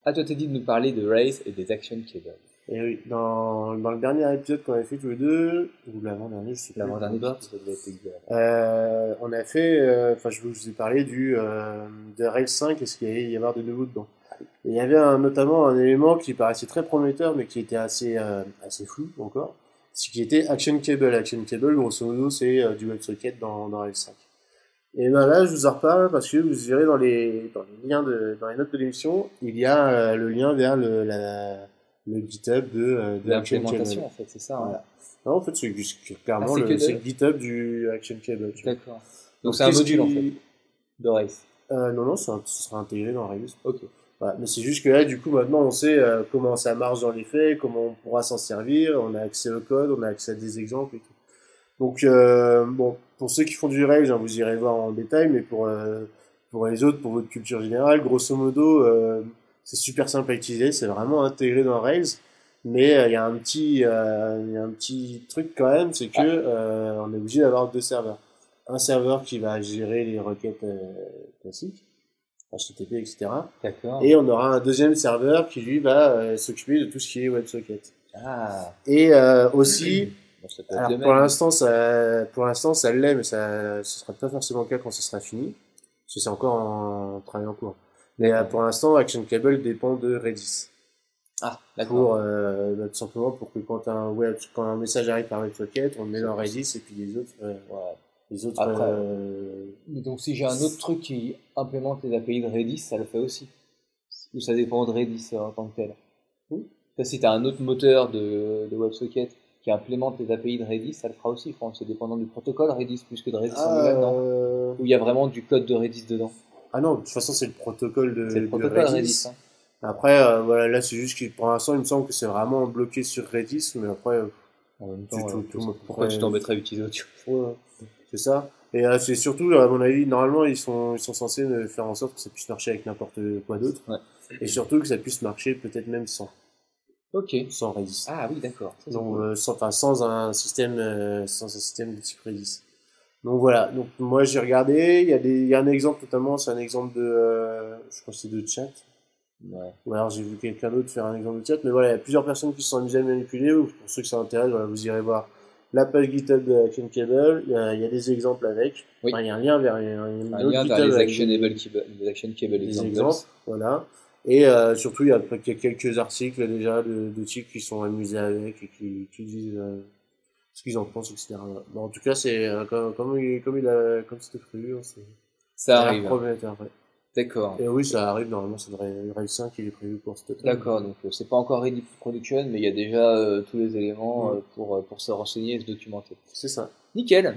Ah, toi, t'as dit de nous parler de Rails et des action cables. Et oui, dans le dernier épisode qu'on avait fait tous les deux, ou l'avant-dernier, je sais plus, peu L'avant-dernier, parce que importe, ça devait être exact. on a fait, enfin, je vous ai parlé de Rails 5 et ce qu'il allait y avoir de nouveau dedans. Et il y avait notamment un élément qui paraissait très prometteur, mais qui était assez flou encore, c'est qui était Action Cable. Action Cable, grosso modo, c'est du WebSocket dans Rails 5. Et ben là, je vous en reparle parce que vous verrez dans les liens dans les notes de l'émission, il y a le lien vers le GitHub de Action Cable. L'implémentation, en fait, c'est ça, hein. Voilà. Non, en fait, c'est Ah, clairement c'est que c'est de... le GitHub du Action Cable. Tu vois. D'accord. Donc Donc, c'est un qu'est-ce module, en fait, qui... de Rails. non, non, ça sera intégré dans Rails. Ok. Voilà. Mais c'est juste que là, du coup, maintenant, on sait comment ça marche dans les faits, comment on pourra s'en servir, on a accès au code, on a accès à des exemples et tout. Donc, bon, pour ceux qui font du Rails, hein, vous irez voir en détail, mais pour les autres, pour votre culture générale, grosso modo, c'est super simple à utiliser, c'est vraiment intégré dans Rails, mais il y a un petit truc quand même, c'est que Ah, on est obligé d'avoir deux serveurs. Un serveur qui va gérer les requêtes classiques, HTTP, etc. d'accord. Et on aura un deuxième serveur qui lui va s'occuper de tout ce qui est WebSocket. Ah, Et aussi, bon, ça peut être alors le même, du coup. pour l'instant ça l'est, mais ce sera pas forcément le cas quand ce sera fini, parce que c'est encore en travail en cours. Mais D'accord. pour l'instant, Action Cable dépend de Redis Ah, d'accord. tout simplement pour que quand un message arrive par WebSocket, on le met dans Redis et puis Ouais. les autres. Après, mais donc si j'ai un autre truc qui implémente les API de Redis, ça le fait aussi. Ou ça dépend de Redis en tant que tel. Hmm. Ça, si tu as un autre moteur de WebSocket qui implémente les API de Redis, ça le fera aussi, je pense. C'est dépendant du protocole Redis plus que de Redis en Ah, lui-même, non? Ou il y a vraiment du code de Redis dedans. ah non, de toute façon c'est le protocole C'est le de protocole Redis, Redis. hein. Après, voilà, là c'est juste que pour l'instant il me semble que c'est vraiment bloqué sur Redis, mais après, En même du temps, pourquoi tu après, t'embêterais à utiliser autre chose? ouais, c'est ça. Et c'est surtout, à mon avis, normalement, ils sont censés faire en sorte que ça puisse marcher avec n'importe quoi d'autre. Ouais. Et surtout que ça puisse marcher peut-être même Ok. sans Redis. Ah oui, d'accord. Ça, c'est Donc, cool. sans un système de type Redis. Donc voilà. Donc moi j'ai regardé. Il y a un exemple notamment, c'est un exemple je crois que c'est de chat. Ouais. Ou alors j'ai vu quelqu'un d'autre faire un exemple de chat. Mais voilà, il y a plusieurs personnes qui se sont amusées à manipuler. Ou pour ceux que ça intéresse, voilà, vous irez voir la page GitHub de Action Cable. Il y a des exemples avec. Oui. Enfin, il y a un lien vers Un une autre lien vers GitHub les avec Action Cable des Examples. exemples. Voilà. Et surtout, il y a quelques articles déjà de types qui sont amusés avec et qui disent ce qu'ils en pensent, etc. Voilà. Bon, en tout cas, c'est comme c'était prévu, hein, Ça ça a l'air arrive, hein. prometteur. Ouais. D'accord. Et oui, ça arrive normalement, ça devrait Rails 5 il est prévu pour cet automne. D'accord, donc c'est pas encore ready for production, mais il y a déjà tous les éléments Mm. pour se renseigner et se documenter. C'est ça. Nickel.